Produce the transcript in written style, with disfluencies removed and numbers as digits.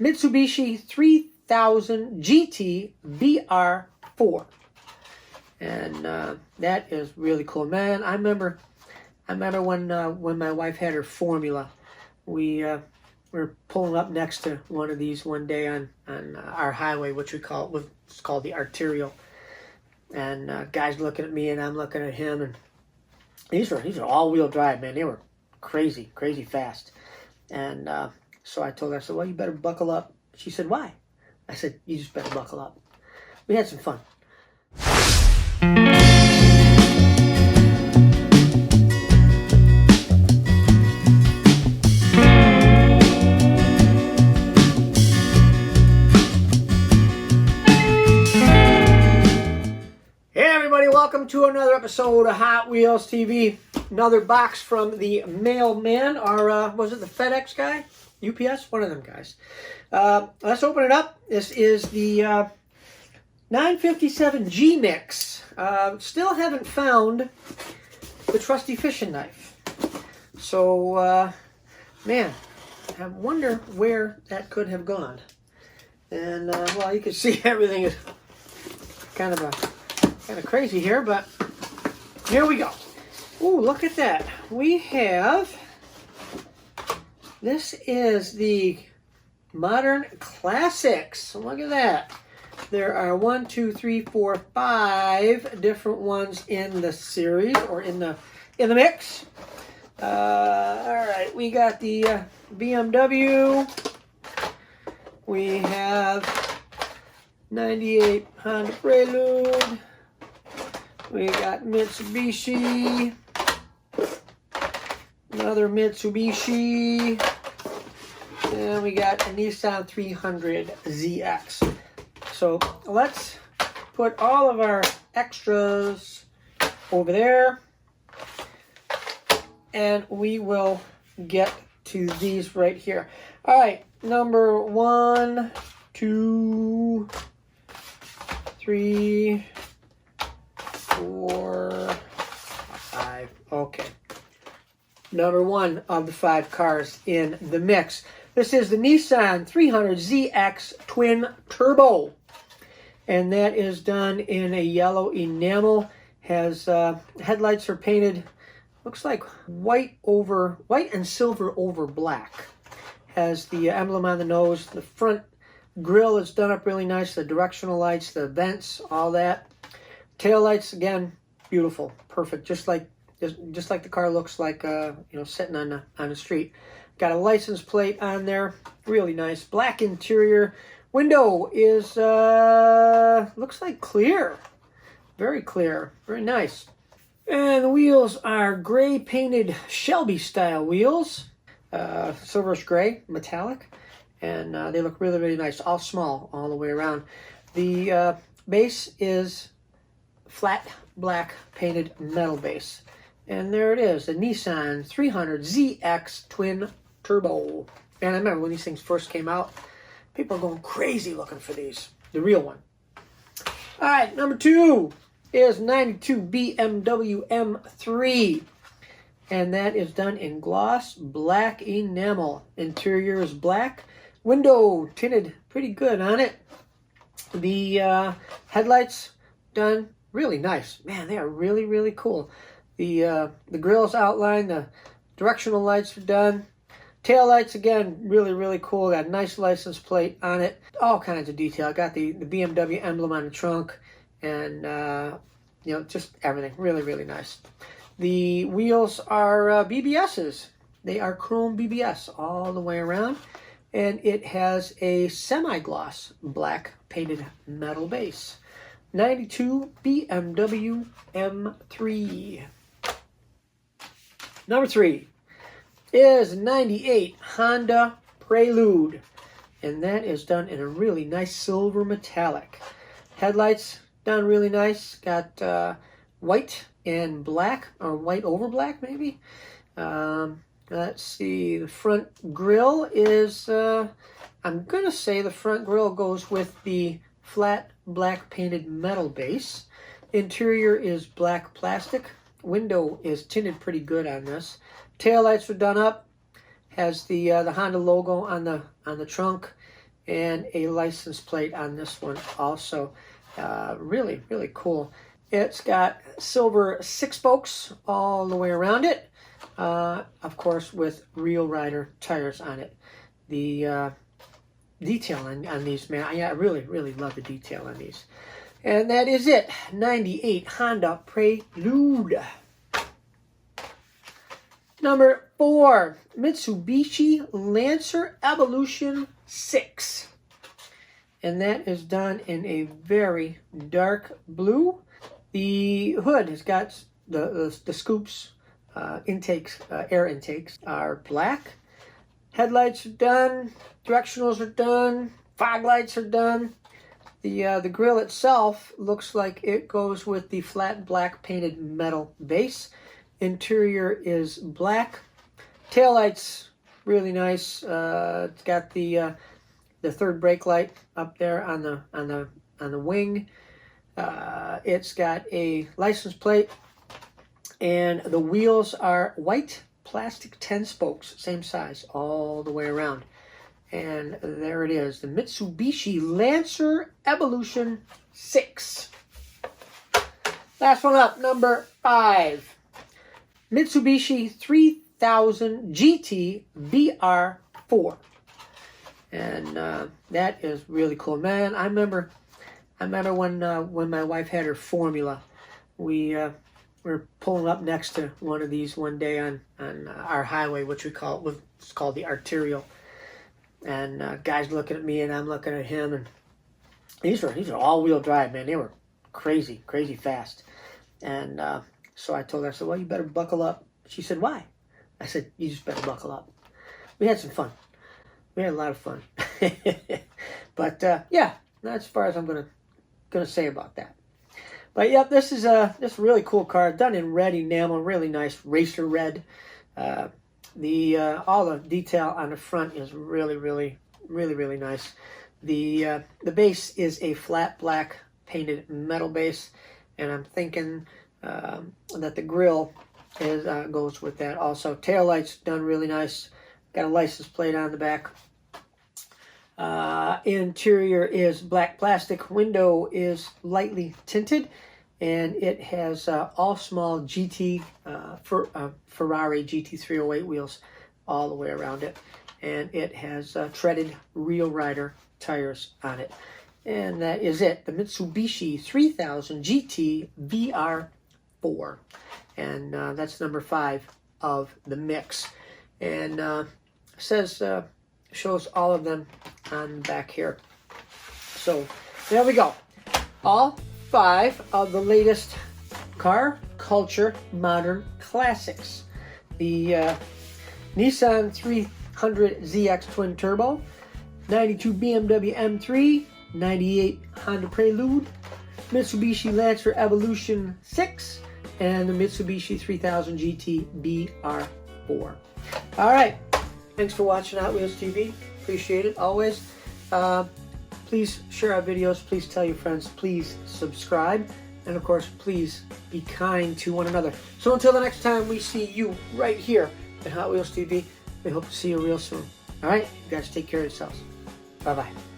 Mitsubishi 3000 GT BR4. And that is really cool, man. I remember when my wife had her Formula, we were pulling up next to one of these one day on our highway, which it's called the arterial. And guys looking at me, and I'm looking at him, and these are all-wheel drive, man. They were crazy fast. And so I told her, I said, well, you better buckle up. She said, why? I said, you just better buckle up. We had some fun. Welcome to another episode of Hot Wheels TV. Another box from the mailman, or was it the FedEx guy? UPS? One of them guys. Let's open it up. This is the 957 G-Mix. Still haven't found the trusty fishing knife. So, man, I wonder where that could have gone. And, well, you can see everything is kind of crazy here, but here we go. Ooh, look at that. We have, this is the Modern Classics. Look at that. There are 1, 2, 3, 4, 5 different ones in the series, or in the mix. All right, we got the BMW. We have 98 Honda Prelude. We got Mitsubishi, another Mitsubishi, and we got a Nissan 300ZX. So let's put all of our extras over there, and we will get to these right here. All right, number 1, 2, 3, 4, 5. Okay. Number 1 of the 5 cars in the mix. This is the Nissan 300ZX Twin Turbo. And that is done in a yellow enamel. Has headlights are painted, looks like white and silver over black. Has the emblem on the nose. The front grille is done up really nice. The directional lights, the vents, all that. Tail lights, again, beautiful, perfect, just like the car looks like, sitting on the street. Got a license plate on there, really nice. Black interior. Window is looks like clear, very clear, very nice. And the wheels are gray painted Shelby style wheels, silverish gray, metallic, and they look really nice. All small, all the way around. The base is flat black painted metal base. And there it is, the Nissan 300ZX Twin Turbo. And I remember when these things first came out, people are going crazy looking for these. The real one. All right, number 2 is 92 BMW M3. And that is done in gloss black enamel. Interior is black. Window tinted pretty good on it. The headlights done really nice. Man, they are really cool. The grille's outlined, the directional lights are done. Tail lights, again, really cool. Got a nice license plate on it. All kinds of detail. I got the BMW emblem on the trunk, and just everything. Really nice. The wheels are BBSs. They are chrome BBS all the way around, and it has a semi-gloss black painted metal base. 92 BMW M3. Number 3 is 98 Honda Prelude. And that is done in a really nice silver metallic. Headlights done really nice. Got white and black, or white over black maybe. Let's see, the front grille is, I'm going to say the front grille goes with the flat black painted metal base. Interior is black plastic. Window is tinted pretty good on this. Tail lights are done up. Has the Honda logo on the trunk, and a license plate on this one also. Really, really cool. It's got silver 6 spokes all the way around it, of course, with Real Rider tires on it. The detail on these, man, I really, really love the detail on these. And that is it. 98 Honda Prelude. Number 4, Mitsubishi Lancer Evolution 6. And that is done in a very dark blue. The hood has got the scoops, intakes, air intakes are black. Headlights are done. Directionals are done. Fog lights are done. The grille itself looks like it goes with the flat black painted metal base. Interior is black. Taillights, really nice. It's got the third brake light up there on the wing. It's got a license plate, and the wheels are white plastic 10 spokes, same size all the way around. And there it is, the Mitsubishi Lancer Evolution 6. Last one up, number 5. Mitsubishi 3000 GT VR4. And that is really cool, man. I remember when my wife had her Formula, we were pulling up next to one of these one day on our highway, which it's called the arterial. And guys looking at me, and I'm looking at him, and these are all-wheel drive, man. They were crazy fast. And so I told her, I said, well, you better buckle up. She said, why? I said, you just better buckle up. We had some fun. We had a lot of fun. But yeah, that's as far as I'm gonna say about that. But yeah, this is a really cool car, done in red enamel, really nice racer red. All the detail on the front is really nice. The base is a flat black painted metal base, and I'm thinking that the grille goes with that also. Taillights done really nice. Got a license plate on the back. Interior is black plastic. Window is lightly tinted, and it has all small Ferrari GT308 wheels all the way around it, and it has treaded Real Rider tires on it. And that is it, the Mitsubishi 3000 GT VR4, and that's number 5 of the mix. And shows all of them on the back here. So there we go, all 5 of the latest car culture modern classics. The Nissan 300ZX twin turbo, 92 BMW M3, 98 Honda Prelude, Mitsubishi Lancer Evolution 6, and the Mitsubishi 3000 GT VR4. All right, thanks for watching Hot Wheels TV. Appreciate it always. Please share our videos. Please tell your friends. Please subscribe. And of course, please be kind to one another. So until the next time we see you right here at Hot Wheels TV, we hope to see you real soon. All right, you guys take care of yourselves. Bye-bye.